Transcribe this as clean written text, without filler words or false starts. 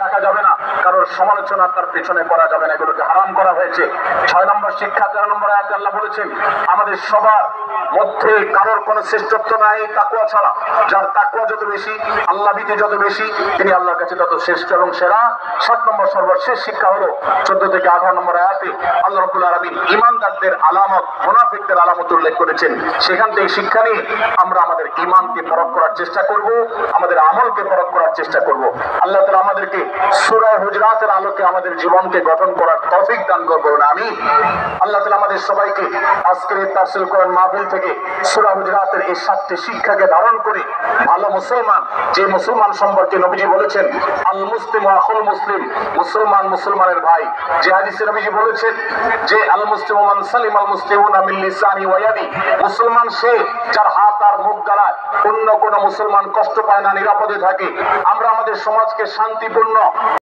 রাখা যাবে না, কারোর সমালোচনা তার পেছনে করা যাবে না, এগুলোকে হারাম করা হয়েছে। 6 নম্বর শিক্ষা 13 নম্বর আয়াতে আল্লাহ বলেছেন আমাদের সবার মধ্যে কারোর কোনো শ্রেষ্ঠত্ব নাই তাকওয়া ছাড়া। যার তাকওয়া যত বেশি, আল্লাহ ভীতি যত বেশি, তিনি আল্লাহর কাছে তত শ্রেষ্ঠ এবং সেরা। 7 নম্বর সর্বশেষ শিক্ষা হলো 14 থেকে 18 নম্বর আয়াতে আল্লাহ রাব্বুল আলামিন ঈমানদারদের আলামত, মুনাফিকদের আলামত উল্লেখ করেছেন। সেখান থেকে শিক্ষা নিয়ে আমরা আমাদের ঈমানকে পরখ করার চেষ্টা করব, আমাদের আমলকে পরখ করার চেষ্টা করব। আল্লাহ তাআলা আমাদেরকে সূরা হুজরাতের আলোকে আমাদের জীবনকে গঠন করার তৌফিক দান করুন, আমিন। আল্লাহ তাআলা আমাদের সবাইকে আজকের এই তাফসীর কোরআন মাহফিল থেকে সূরা হুজরাতের এই 7টি শিক্ষাকে ধারণ করে ভালো মুসলমান, যে মুসলমান সম্পর্কে নবীজি বলেছেন আল মুসলিমু আখুল মুসলিম, মুসলমান মুসলমানের ভাই। যে হাদিসে নবীজি বলেছেন যে আল মুসলিমু মান সালিমাল মুসলিমুনা মিন লিসানি ওয়া ইয়াদি, মুসলমান সে যার হাত আর মুখ দ্বারা অন্য কোন মুসলমান কষ্ট পায় না, নিরাপদে থাকে। আমরা আমাদের সমাজকে শান্তিপূর্ণ